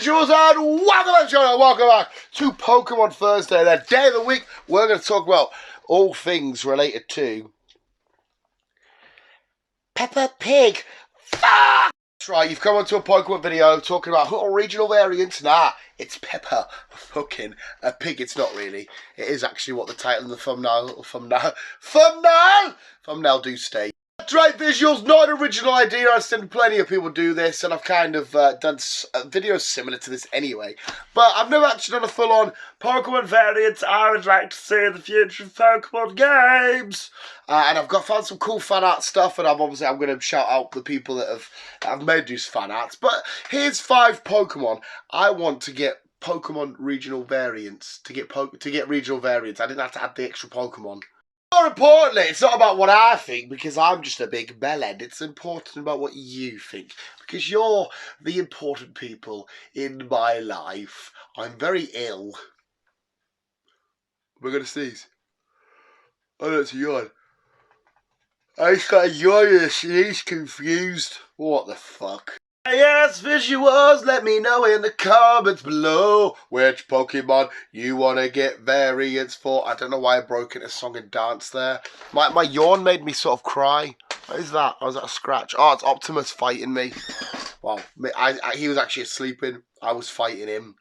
visuals and welcome back to the channel, welcome back to Pokemon Thursday, the day of the week. We're going to talk about all things related to Peppa Pig. That's right, you've come onto a Pokemon video talking about regional variants. Nah, it's Peppa fucking a Pig. It's not really. It is actually what the title and the thumbnail do state. Right, visuals, not an original idea. I've seen plenty of people do this, and I've kind of done videos similar to this anyway. But I've never actually done a full-on Pokemon variant. I would like to see the future of Pokemon games. And I've found some cool fan art stuff, and I'm going to shout out the people that have made these fan arts. But here's 5 Pokemon I want to get Pokemon regional variants. To get regional variants, I didn't have to add the extra Pokemon. More importantly, it's not about what I think, because I'm just a big bellend. It's important about what you think, because you're the important people in my life. I'm very ill. We're going to sneeze. Oh, that's a yawn. I just got a yawn and a sneeze confused. What the fuck? Yes, visuals, let me know in the comments below which Pokemon you want to get variants for. I don't know why I broke into song and dance there. My yawn made me sort of cry. What is that? Or is that a scratch? Oh, it's Optimus fighting me. Well, he was actually sleeping. I was fighting him.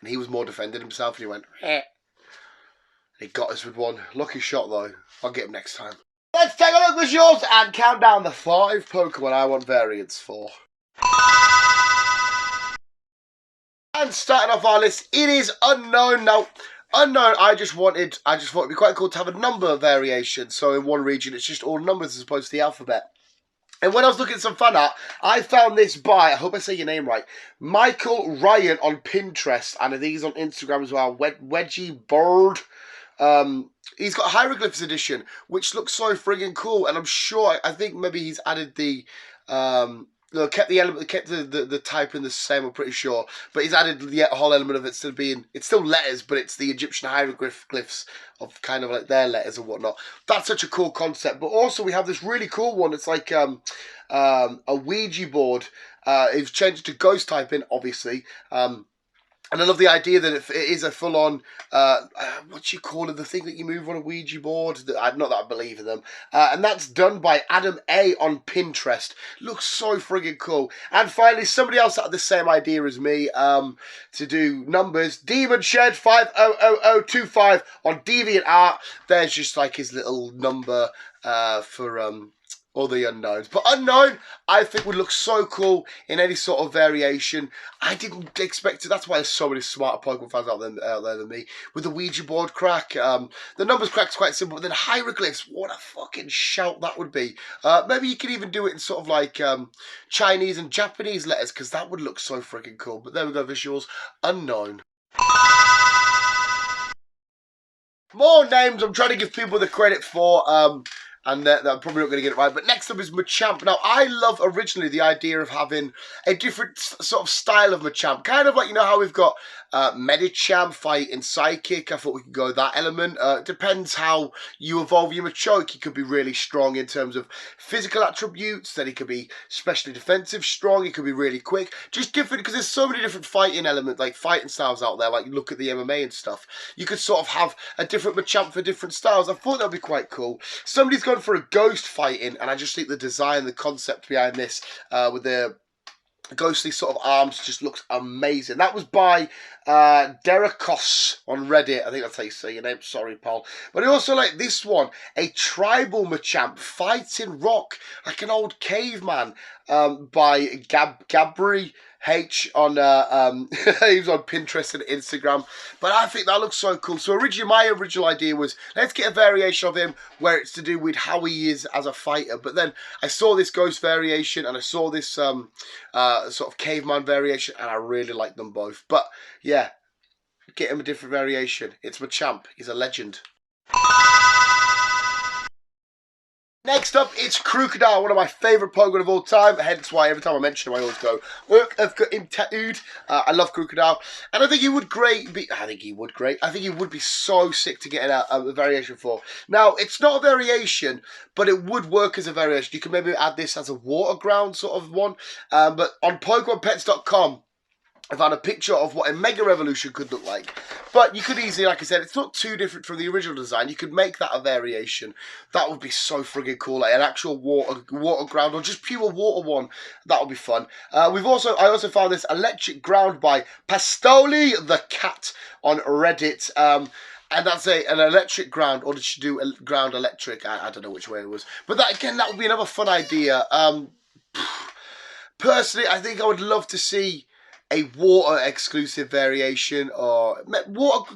And he was more defending himself. And he went, eh. He got us with one. Lucky shot, though. I'll get him next time. Let's take a look, visuals, and count down the 5 Pokemon I want variants for. And starting off our list, it is unknown. Now, unknown, I just thought it'd be quite cool to have a number variation. So in one region, it's just all numbers as opposed to the alphabet. And when I was looking at some fan art, I found this by, I hope I say your name right, Michael Ryan on Pinterest, and I think he's on Instagram as well, Wedgie Bird. He's got Hieroglyphs edition, which looks so friggin' cool, and I'm sure, I think maybe he's added the, no, kept the typing the same, I'm pretty sure. But he's added the whole element of it still being, it's still letters, but it's the Egyptian hieroglyphs of kind of like their letters and whatnot. That's such a cool concept. But also we have this really cool one. It's like a Ouija board. It's changed to ghost typing, obviously. And I love the idea that it is a full-on, what do you call it, the thing that you move on a Ouija board? Not that I believe in them. And that's done by Adam A. on Pinterest. Looks so friggin' cool. And finally, somebody else had the same idea as me to do numbers. Demon Shed 50025 on DeviantArt. There's just like his little number for all the unknowns. But unknown, I think would look so cool in any sort of variation. I didn't expect it. That's why there's so many smarter Pokemon fans out there than me. With the Ouija board crack, the numbers crack's quite simple. But then hieroglyphs, what a fucking shout that would be. Maybe you could even do it in sort of like Chinese and Japanese letters, because that would look so freaking cool. But there we go, visuals. Unknown. More names I'm trying to give people the credit for. And I'm probably not going to get it right. But next up is Machamp. Now, I love originally the idea of having a different sort of style of Machamp. Kind of like, you know how we've got Medicham, Fight and Psychic. I thought we could go that element. Depends how you evolve your Machoke. He could be really strong in terms of physical attributes. Then he could be specially defensive strong. He could be really quick. Just different, because there's so many different fighting elements, like fighting styles out there. Like, you look at the MMA and stuff. You could sort of have a different Machamp for different styles. I thought that would be quite cool. Somebody's gone for a ghost fighting, and I just think the design, the concept behind this with the ghostly sort of arms just looks amazing. That was by Derekos on Reddit. I think that's how you say your name. Sorry, Paul. But I also like this one, a tribal Machamp fighting rock like an old caveman by Gabri H on he was on Pinterest and Instagram. But I think that looks so cool. So originally, my original idea was, let's get a variation of him where it's to do with how he is as a fighter. But then I saw this ghost variation, and I saw this sort of caveman variation, and I really like them both. But yeah, get him a different variation. It's Machamp. He's a legend. Next up, it's Crocodile, one of my favourite Pokemon of all time, hence why every time I mention him I always go, look, I've got him tattooed. I love Crocodile, and I think he would be so sick to get a variation for. Now, it's not a variation, but it would work as a variation. You could maybe add this as a water ground sort of one, but on PokemonPets.com, I found a picture of what a Mega Revolution could look like. But you could easily, like I said, it's not too different from the original design. You could make that a variation. That would be so friggin' cool. Like an actual water ground or just pure water one. That would be fun. I also found this electric ground by Pastoli the Cat on Reddit. And that's an electric ground, or did she do a ground electric? I don't know which way it was. But that, again, that would be another fun idea. Personally, I think I would love to see a water exclusive variation, or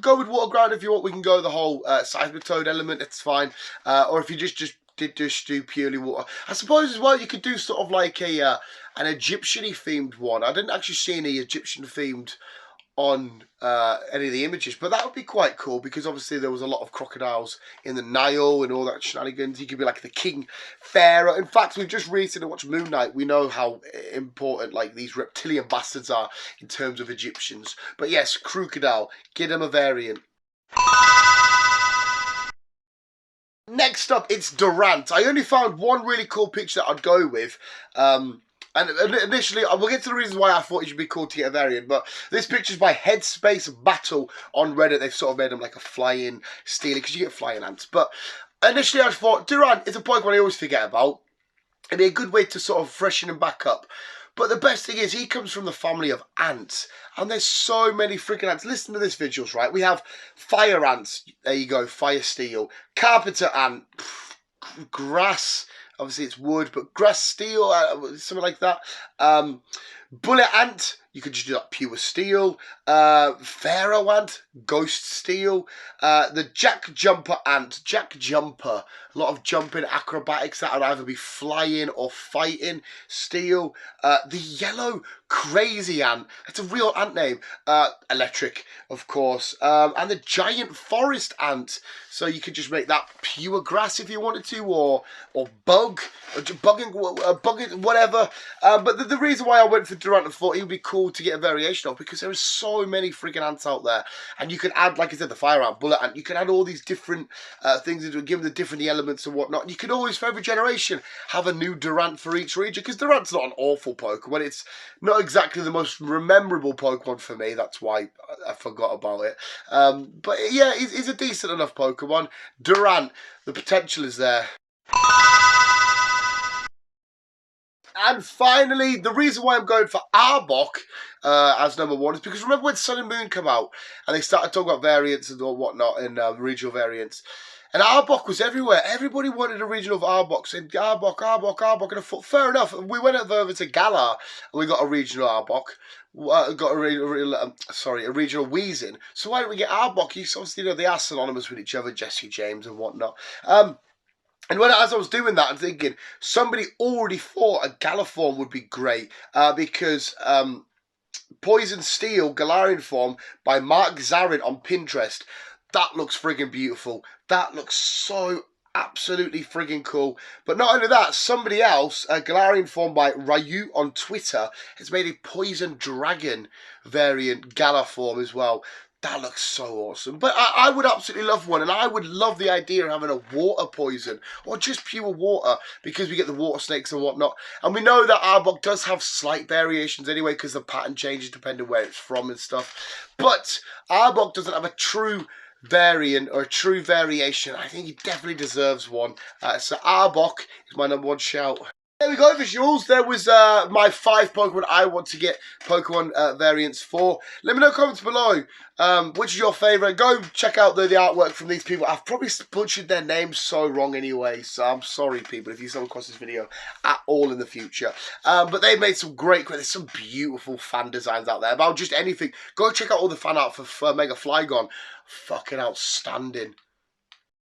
go with water ground if you want. We can go the whole Seismitoad element, it's fine. Or if you just do purely water. I suppose as well you could do sort of like an Egyptian-y themed one. I didn't actually see any Egyptian themed on any of the images, but that would be quite cool because obviously there was a lot of crocodiles in the Nile and all that shenanigans. You could be like the king pharaoh. In fact, we've just recently watched Moon Knight. We know how important like these reptilian bastards are in terms of Egyptians. But yes, crocodile, give them a variant. Next up, it's Durant. I only found one really cool picture that I'd go with. And initially, we'll get to the reasons why I thought it should be cool to get a variant, but this picture's by Headspace Battle on Reddit. They've sort of made him like a flying steely, because you get flying ants. But initially I thought, Durant is a Pokemon I always forget about. It'd be a good way to sort of freshen him back up. But the best thing is, he comes from the family of ants. And there's so many freaking ants. Listen to this visuals, right? We have fire ants. There you go, fire steel. Carpenter ant. Grass. Obviously it's wood, but grass steel, something like that. Bullet ant, you could just do that pure steel. Pharaoh ant, ghost steel. The Jack Jumper ant, Jack Jumper. A lot of jumping acrobatics that would either be flying or fighting. Steel. The yellow crazy ant, that's a real ant name. Electric, of course. And the giant forest ant. So you could just make that pure grass if you wanted to, or bug, or bugging, whatever. But the reason why I went for Durant and thought he would be cool to get a variation of, because there are so many freaking ants out there, and you can add, like I said, the fire ant, bullet ant. You can add all these different things into it, give them the different elements and whatnot. And you can always, for every generation, have a new Durant for each region, because Durant's not an awful Pokemon. It's not exactly the most memorable Pokemon for me. That's why I forgot about it. But yeah, he's a decent enough Pokemon. Durant, the potential is there. And finally, the reason why I'm going for Arbok as number one is because remember when Sun and Moon came out and they started talking about variants and whatnot and regional variants, and Arbok was everywhere. Everybody wanted a regional of Arbok, saying Arbok, Arbok, Arbok, and I thought, fair enough. We went over to Galar and we got a regional Arbok. Got a regional Weezing. So why don't we get Arbok? You obviously know they are synonymous with each other, Jesse James and whatnot. And as I was doing that, I'm thinking somebody already thought a Galaform would be great because Poison Steel Galarian form by Mark Zarin on Pinterest. That looks friggin' beautiful. That looks so absolutely friggin' cool. But not only that, somebody else, a Galarian form by Ryu on Twitter, has made a Poison Dragon variant Galar form as well. That looks so awesome. But I would absolutely love one, and I would love the idea of having a water poison, or just pure water, because we get the water snakes and whatnot. And we know that Arbok does have slight variations anyway, because the pattern changes depending where it's from and stuff. But Arbok doesn't have a true variant or a true variation. I think he definitely deserves one. So Arbok is my number one shout. There we go, visuals. There was my 5 Pokemon I want to get Pokemon variants for. Let me know in the comments below which is your favourite. Go check out the artwork from these people. I've probably butchered their names so wrong anyway, so I'm sorry, people, if you come across this video at all in the future. But they've made some there's some beautiful fan designs out there about just anything. Go check out all the fan art for Mega Flygon. Fucking outstanding.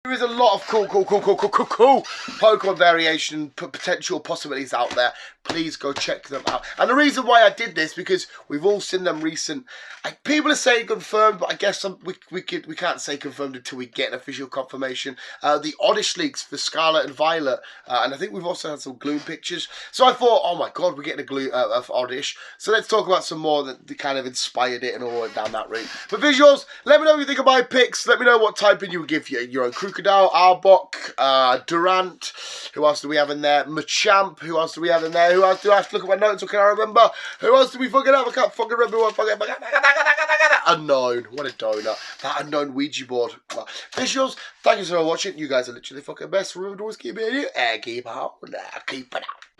There is a lot of cool Pokemon variation potential possibilities out there. Please go check them out. And the reason why I did this, because we've all seen them recent. People are saying confirmed, but I guess we can't say confirmed until we get an official confirmation. The Oddish leaks for Scarlet and Violet, and I think we've also had some Gloom pictures. So I thought, oh my god, we're getting a Gloom of Oddish. So let's talk about some more that kind of inspired it and all went down that route. But visuals, let me know what you think of my picks. Let me know what typing you would give your own crew Crocodile, Arbok, Durant. Who else do we have in there? Machamp. Who else do we have in there? Who else do I have to look at my notes or can I remember? Who else do we fucking have? I can't fucking remember what fucking... Unknown. What a donut. That unknown Ouija board. Visuals, thank you so much for watching. You guys are literally fucking best. Remember to always keep it in you and keep on. Keep it out.